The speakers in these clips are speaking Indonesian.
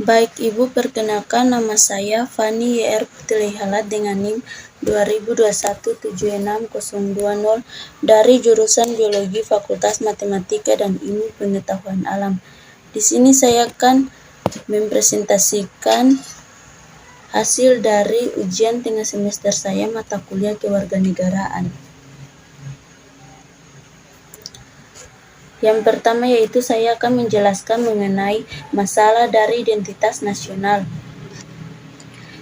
Baik Ibu, perkenalkan nama saya Fani YR Putilihalat dengan NIM 20217620 dari jurusan Biologi Fakultas Matematika dan Ilmu Pengetahuan Alam. Di sini saya akan mempresentasikan hasil dari ujian tengah semester saya mata kuliah kewarganegaraan. Yang pertama yaitu saya akan menjelaskan mengenai masalah dari identitas nasional.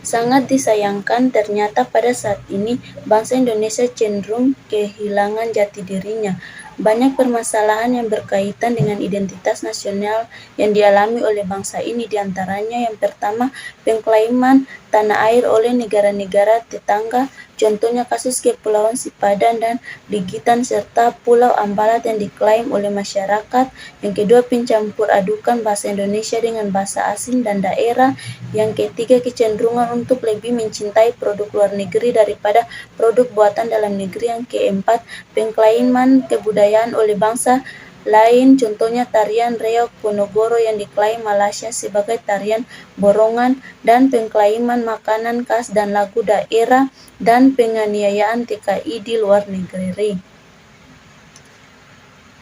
Sangat disayangkan ternyata pada saat ini bangsa Indonesia cenderung kehilangan jati dirinya. Banyak permasalahan yang berkaitan dengan identitas nasional yang dialami oleh bangsa ini, diantaranya yang pertama pengklaiman tanah air oleh negara-negara tetangga, contohnya kasus Kepulauan Sipadan dan Ligitan serta Pulau Ambalat yang diklaim oleh masyarakat. Yang kedua pencampur adukan bahasa Indonesia dengan bahasa asing dan daerah. Yang ketiga kecenderungan untuk lebih mencintai produk luar negeri daripada produk buatan dalam negeri. Yang keempat pengklaiman kebudayaan oleh bangsa lain, contohnya tarian reok Ponorogo yang diklaim Malaysia sebagai tarian borongan, dan pengklaiman makanan khas dan lagu daerah, dan penganiayaan TKI di luar negeri.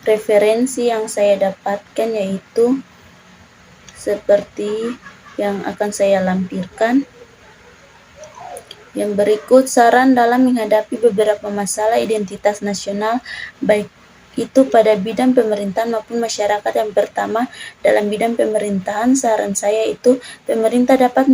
Referensi yang saya dapatkan yaitu seperti yang akan saya lampirkan. Yang berikut saran dalam menghadapi beberapa masalah identitas nasional, baik itu pada bidang pemerintahan maupun masyarakat. Yang pertama, dalam bidang pemerintahan, saran saya itu pemerintah dapat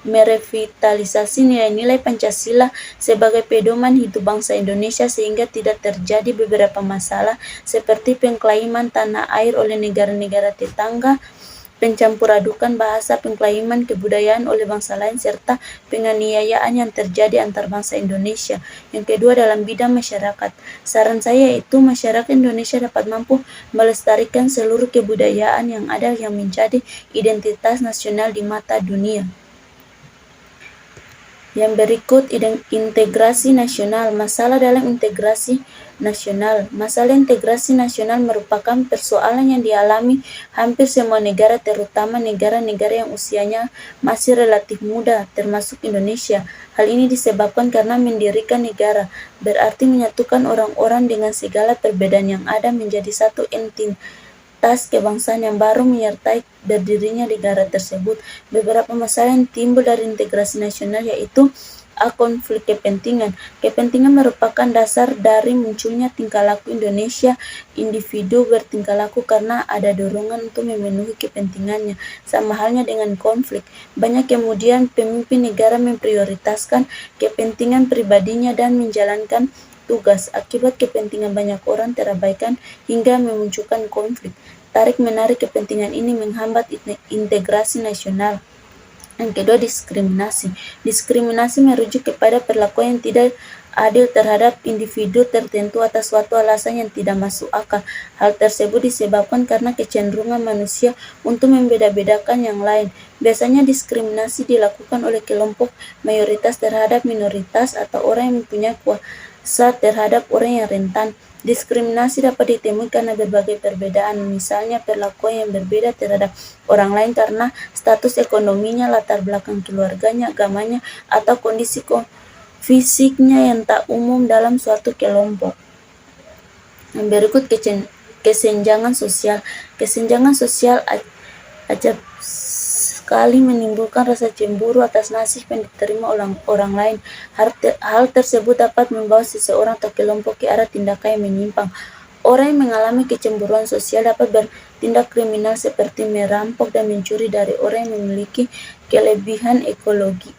merevitalisasi nilai-nilai Pancasila sebagai pedoman hidup bangsa Indonesia sehingga tidak terjadi beberapa masalah seperti pengklaiman tanah air oleh negara-negara tetangga, pencampuradukan bahasa, pengklaiman kebudayaan oleh bangsa lain, serta penganiayaan yang terjadi antar bangsa Indonesia. Yang kedua, dalam bidang masyarakat, saran saya itu masyarakat Indonesia dapat mampu melestarikan seluruh kebudayaan yang ada yang menjadi identitas nasional di mata dunia. Yang berikut, integrasi nasional. Masalah dalam integrasi nasional. Masalah integrasi nasional merupakan persoalan yang dialami hampir semua negara, terutama negara-negara yang usianya masih relatif muda, termasuk Indonesia. Hal ini disebabkan karena mendirikan negara berarti menyatukan orang-orang dengan segala perbedaan yang ada menjadi satu entitas kebangsaan yang baru menyertai berdirinya negara tersebut. Beberapa masalah yang timbul dari integrasi nasional yaitu konflik kepentingan. Kepentingan merupakan dasar dari munculnya tingkah laku Indonesia. Individu bertingkah laku karena ada dorongan untuk memenuhi kepentingannya. Sama halnya dengan konflik. Banyak kemudian pemimpin negara memprioritaskan kepentingan pribadinya dan menjalankan tugas. Akibat kepentingan banyak orang terabaikan hingga memunculkan konflik. Tarik-menarik kepentingan ini menghambat integrasi nasional. Yang kedua, diskriminasi. Diskriminasi merujuk kepada perlakuan yang tidak adil terhadap individu tertentu atas suatu alasan yang tidak masuk akal. Hal tersebut disebabkan karena kecenderungan manusia untuk membeda-bedakan yang lain. Biasanya diskriminasi dilakukan oleh kelompok mayoritas terhadap minoritas atau orang yang mempunyai kuasa terhadap orang yang rentan. Diskriminasi dapat ditemui karena berbagai perbedaan, misalnya perlakuan yang berbeda terhadap orang lain karena status ekonominya, latar belakang keluarganya, agamanya, atau kondisi fisiknya yang tak umum dalam suatu kelompok. Yang berikut kesenjangan sosial. Kesenjangan sosial acap sekali menimbulkan rasa cemburu atas nasib yang diterima orang lain. Hal tersebut dapat membawa seseorang atau kelompok ke arah tindakan yang menyimpang. Orang yang mengalami kecemburuan sosial dapat bertindak kriminal seperti merampok dan mencuri dari orang yang memiliki kelebihan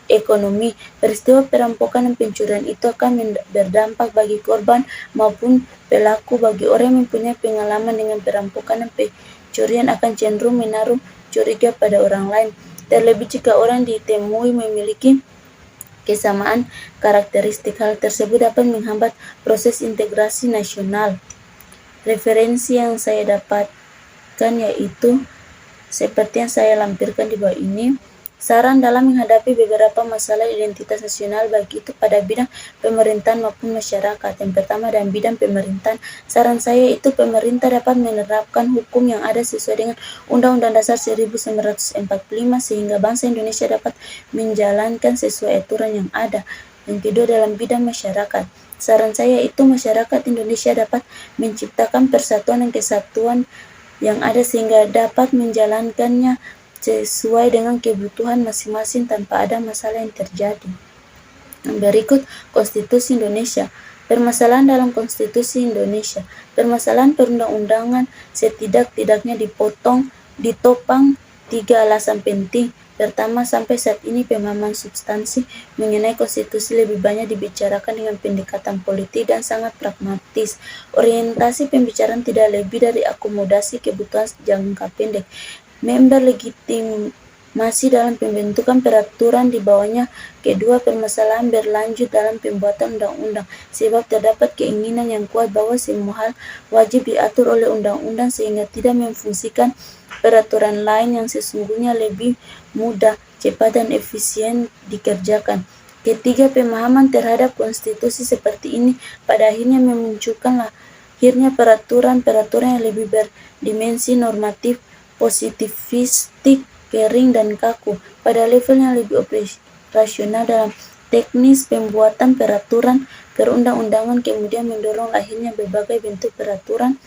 ekonomi. Peristiwa perampokan dan pencurian itu akan berdampak bagi korban maupun pelaku. Bagi orang yang mempunyai pengalaman dengan perampokan dan pencurian akan cenderung menaruh curiga pada orang lain, terlebih jika orang ditemui memiliki kesamaan karakteristik. Hal tersebut dapat menghambat proses integrasi nasional. Referensi yang saya dapatkan yaitu seperti yang saya lampirkan di bawah ini. Saran dalam menghadapi beberapa masalah identitas nasional baik itu pada bidang pemerintahan maupun masyarakat. Yang pertama dalam bidang pemerintahan, saran saya itu pemerintah dapat menerapkan hukum yang ada sesuai dengan Undang-Undang Dasar 1945 sehingga bangsa Indonesia dapat menjalankan sesuai aturan yang ada. Yang kedua dalam bidang masyarakat, saran saya itu masyarakat Indonesia dapat menciptakan persatuan dan kesatuan yang ada sehingga dapat menjalankannya sesuai dengan kebutuhan masing-masing tanpa ada masalah yang terjadi. Berikut Konstitusi Indonesia. Permasalahan dalam Konstitusi Indonesia. Permasalahan perundang-undangan setidak-tidaknya ditopang 3 alasan penting. Pertama, sampai saat ini pemahaman substansi mengenai konstitusi lebih banyak dibicarakan dengan pendekatan politik dan sangat pragmatis. Orientasi pembicaraan tidak lebih dari akomodasi kebutuhan jangka pendek. Member legitimasi dalam pembentukan peraturan di bawahnya. Kedua, permasalahan berlanjut dalam pembuatan undang-undang, sebab terdapat keinginan yang kuat bahwa semua hal wajib diatur oleh undang-undang sehingga tidak memfungsikan peraturan lain yang sesungguhnya lebih mudah, cepat, dan efisien dikerjakan. Ketiga, pemahaman terhadap konstitusi seperti ini pada akhirnya memunculkan lahirnya peraturan-peraturan yang lebih berdimensi normatif, positivistik, kering, dan kaku pada level yang lebih operasional dalam teknis pembuatan peraturan perundang-undangan, kemudian mendorong lahirnya berbagai bentuk peraturan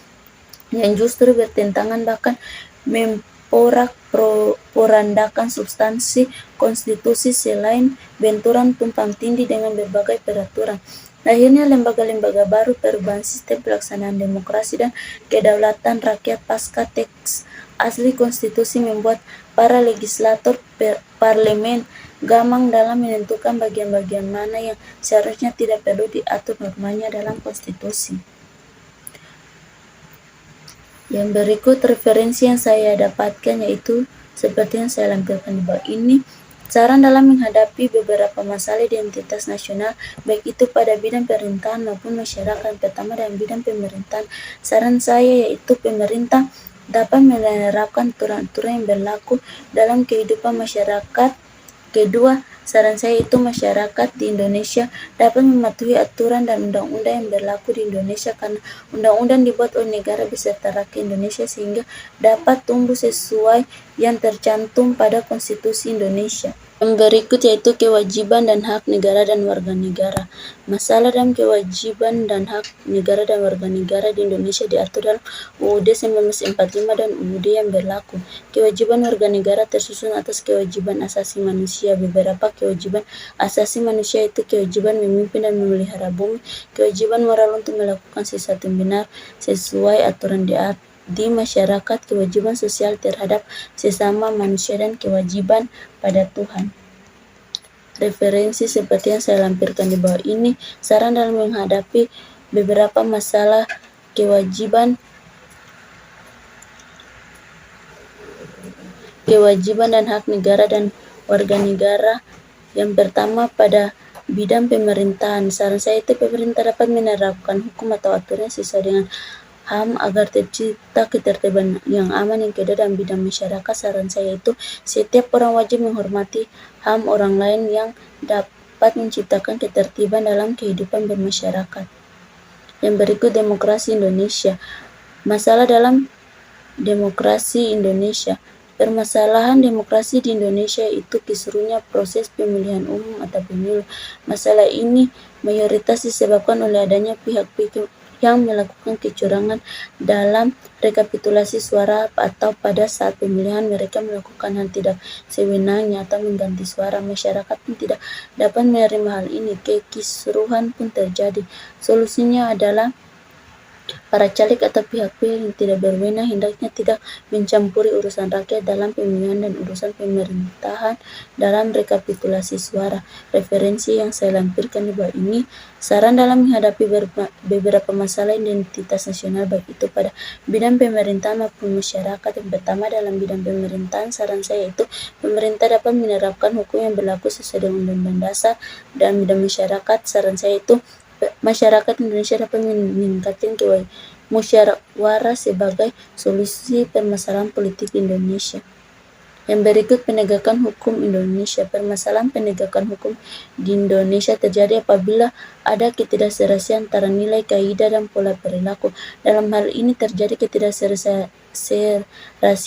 yang justru bertentangan bahkan memporak-porandakan substansi konstitusi selain benturan tumpang tindih dengan berbagai peraturan. Lahirnya lembaga-lembaga baru perubahan sistem pelaksanaan demokrasi dan kedaulatan rakyat pasca teks asli konstitusi membuat para legislator parlemen gamang dalam menentukan bagian-bagian mana yang seharusnya tidak perlu diatur normanya dalam konstitusi. Yang berikut referensi yang saya dapatkan yaitu seperti yang saya lampirkan di bawah ini. Saran dalam menghadapi beberapa masalah identitas nasional baik itu pada bidang pemerintahan maupun masyarakat. Pertama dalam bidang pemerintahan, saran saya yaitu pemerintah dapat menerapkan aturan-aturan yang berlaku dalam kehidupan masyarakat. Kedua, saran saya itu masyarakat di Indonesia dapat mematuhi aturan dan undang-undang yang berlaku di Indonesia karena undang-undang dibuat oleh negara beserta rakyat Indonesia sehingga dapat tumbuh sesuai yang tercantum pada Konstitusi Indonesia. Yang berikut yaitu kewajiban dan hak negara dan warga negara. Masalah dalam kewajiban dan hak negara dan warga negara di Indonesia diatur dalam UUD 1945 dan UUD yang berlaku. Kewajiban warga negara tersusun atas kewajiban asasi manusia. Beberapa kewajiban asasi manusia itu kewajiban memimpin dan memelihara bumi, kewajiban moral untuk melakukan sesuatu yang benar sesuai aturan di masyarakat, kewajiban sosial terhadap sesama manusia, dan kewajiban pada Tuhan. Referensi seperti yang saya lampirkan di bawah ini. Saran dalam menghadapi beberapa masalah kewajiban dan hak negara dan warga negara. Yang pertama pada bidang pemerintahan, saran saya itu pemerintah dapat menerapkan hukum atau aturan sesuai dengan HAM agar tercipta ketertiban yang aman. Yang kedua dalam bidang masyarakat, saran saya itu setiap orang wajib menghormati HAM orang lain yang dapat menciptakan ketertiban dalam kehidupan bermasyarakat. Yang berikut demokrasi Indonesia. Masalah dalam demokrasi Indonesia. Permasalahan demokrasi di Indonesia itu kisruhnya proses pemilihan umum atau pemilu. Masalah ini mayoritas disebabkan oleh adanya pihak-pihak yang melakukan kecurangan dalam rekapitulasi suara atau pada saat pemilihan mereka melakukan hal tidak sewenangnya atau mengganti suara. Masyarakat pun tidak dapat menerima hal ini, kekisruhan pun terjadi. Solusinya adalah para caleg atau pihak-pihak yang tidak berwenang hendaknya tidak mencampuri urusan rakyat dalam pemilihan dan urusan pemerintahan dalam rekapitulasi suara. Referensi yang saya lampirkan di bawah ini. Saran dalam menghadapi beberapa masalah identitas nasional baik itu pada bidang pemerintahan maupun masyarakat. Yang pertama dalam bidang pemerintahan, saran saya itu pemerintah dapat menerapkan hukum yang berlaku sesuai dengan Undang-Undang Dasar. Dalam bidang masyarakat, saran saya itu masyarakat Indonesia dapat meningkatkan musyawarah sebagai solusi permasalahan politik Indonesia. Yang berikut penegakan hukum Indonesia. Permasalahan penegakan hukum di Indonesia terjadi apabila ada ketidakserasian antara nilai, kaidah, dan pola perilaku. Dalam hal ini terjadi ketidakserasian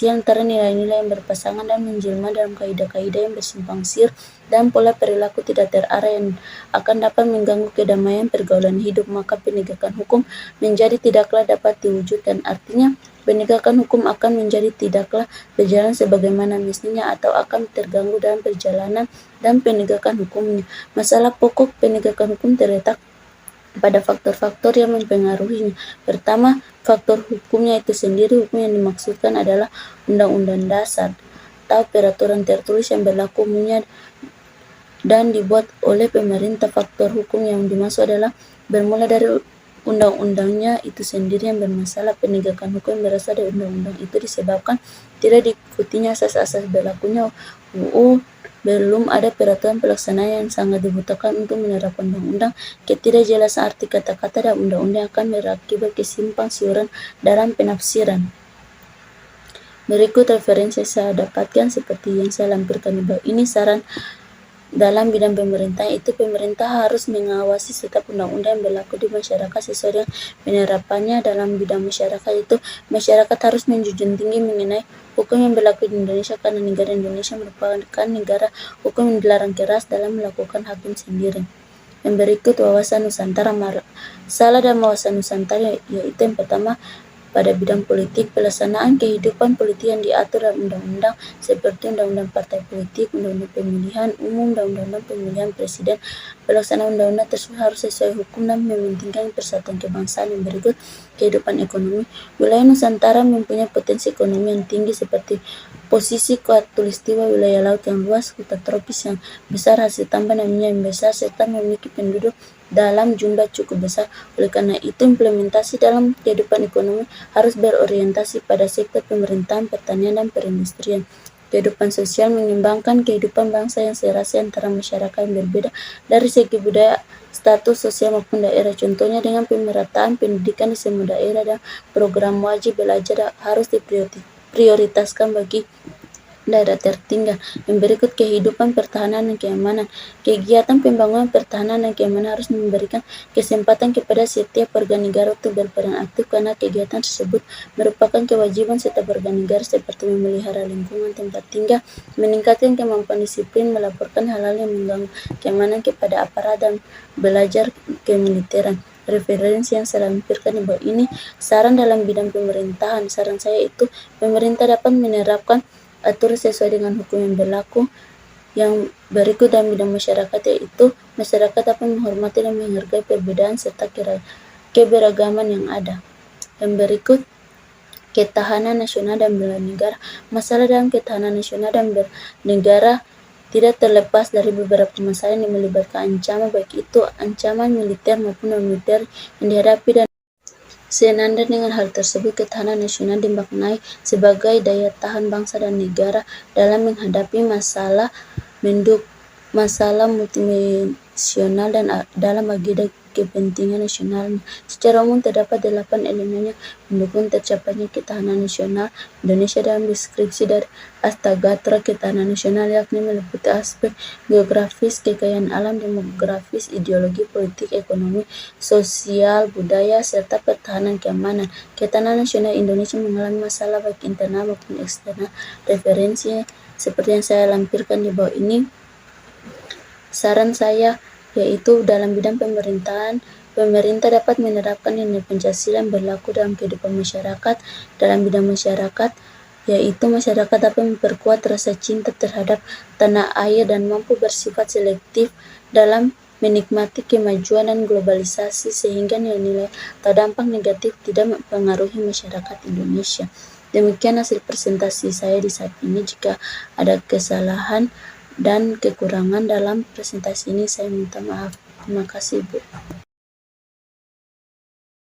antara nilai-nilai yang berpasangan dan menjelma dalam kaidah-kaidah yang bersimpang siur dan pola perilaku tidak terarah yang akan dapat mengganggu kedamaian pergaulan hidup. Maka penegakan hukum menjadi tidaklah dapat diwujudkan. Artinya penegakan hukum akan menjadi tidaklah berjalan sebagaimana mestinya atau akan terganggu dalam perjalanan dan penegakan hukumnya. Masalah pokok penegakan hukum terletak pada faktor-faktor yang mempengaruhinya. Pertama, faktor hukumnya itu sendiri. Hukum yang dimaksudkan adalah undang-undang dasar atau peraturan tertulis yang berlaku umumnya dan dibuat oleh pemerintah. Faktor hukum yang dimaksud adalah bermula dari undang-undangnya itu sendiri yang bermasalah. Penegakan hukum yang berasal dari undang-undang itu disebabkan tidak diikutinya asas-asas berlakunya UU, belum ada peraturan pelaksana yang sangat dibutuhkan untuk menerapkan undang-undang. Ketidakjelasan arti kata-kata dan undang-undang akan berakibat kesimpang siuran dalam penafsiran. Berikut referensi saya dapatkan seperti yang saya lampirkan di bawah ini. Saran dalam bidang pemerintah itu pemerintah harus mengawasi setiap undang-undang yang berlaku di masyarakat sesuai dengan penerapannya. Dalam bidang masyarakat itu masyarakat harus menjunjung tinggi mengenai hukum yang berlaku di Indonesia karena negara Indonesia merupakan negara hukum yang dilarang keras dalam melakukan hakim sendiri. Yang berikut wawasan Nusantara. Masalah dan wawasan Nusantara yaitu yang pertama pada bidang politik, pelaksanaan kehidupan politik yang diatur dalam undang-undang seperti undang-undang partai politik, undang-undang pemilihan umum, dan undang-undang pemilihan presiden. Pelaksanaan undang-undang tersebut harus sesuai hukum dan mementingkan persatuan kebangsaan. Yang berikut kehidupan ekonomi. Wilayah Nusantara mempunyai potensi ekonomi yang tinggi seperti posisi khatulistiwa, wilayah laut yang luas, hutan tropis yang besar, hasil tambang dan minyak yang besar, serta memiliki penduduk dalam jumlah cukup besar. Oleh karena itu, implementasi dalam kehidupan ekonomi harus berorientasi pada sektor pemerintahan, pertanian, dan perindustrian. Kehidupan sosial mengembangkan kehidupan bangsa yang serasi antara masyarakat yang berbeda dari segi budaya, status sosial maupun daerah. Contohnya dengan pemerataan pendidikan di semua daerah dan program wajib belajar harus diprioritaskan bagi daerah tertinggal. Yang berikut kehidupan pertahanan dan keamanan. Kegiatan pembangunan pertahanan dan keamanan harus memberikan kesempatan kepada setiap warga negara untuk berperan aktif karena kegiatan tersebut merupakan kewajiban setiap warga negara seperti memelihara lingkungan tempat tinggal, meningkatkan kemampuan disiplin, melaporkan hal-hal yang mengganggu keamanan kepada aparat dan belajar kemiliteran. Referensi yang saya lampirkan di bawah ini. Saran dalam bidang pemerintahan. Saran saya itu pemerintah dapat menerapkan aturan sesuai dengan hukum yang berlaku. Yang berikut dalam bidang masyarakat yaitu masyarakat dapat menghormati dan menghargai perbedaan serta keberagaman yang ada. Yang berikut ketahanan nasional dan bela negara. Masalah dalam ketahanan nasional dan bernegara tidak terlepas dari beberapa masalah yang melibatkan ancaman, baik itu ancaman militer maupun non-militer yang dihadapi, dan senada dengan hal tersebut, ketahanan nasional dimaknai sebagai daya tahan bangsa dan negara dalam menghadapi masalah multidimensional dan dalam agenda kepentingan nasional. Secara umum terdapat 8 elemen yang mendukung tercapainya ketahanan nasional Indonesia dalam deskripsi dari Astagatra. Ketahanan nasional yakni meliputi aspek geografis, kekayaan alam, demografis, ideologi, politik, ekonomi, sosial, budaya, serta pertahanan keamanan. Ketahanan nasional Indonesia mengalami masalah baik internal maupun eksternal. Referensi seperti yang saya lampirkan di bawah ini. Saran saya yaitu dalam bidang pemerintahan, pemerintah dapat menerapkan nilai Pancasila yang berlaku dalam kehidupan masyarakat. Dalam bidang masyarakat, yaitu masyarakat dapat memperkuat rasa cinta terhadap tanah air dan mampu bersifat selektif dalam menikmati kemajuan dan globalisasi sehingga nilai-nilai atau dampak negatif tidak mempengaruhi masyarakat Indonesia. Demikian hasil presentasi saya di saat ini. Jika ada kesalahan dan kekurangan dalam presentasi ini, saya minta maaf. Terima kasih, Bu.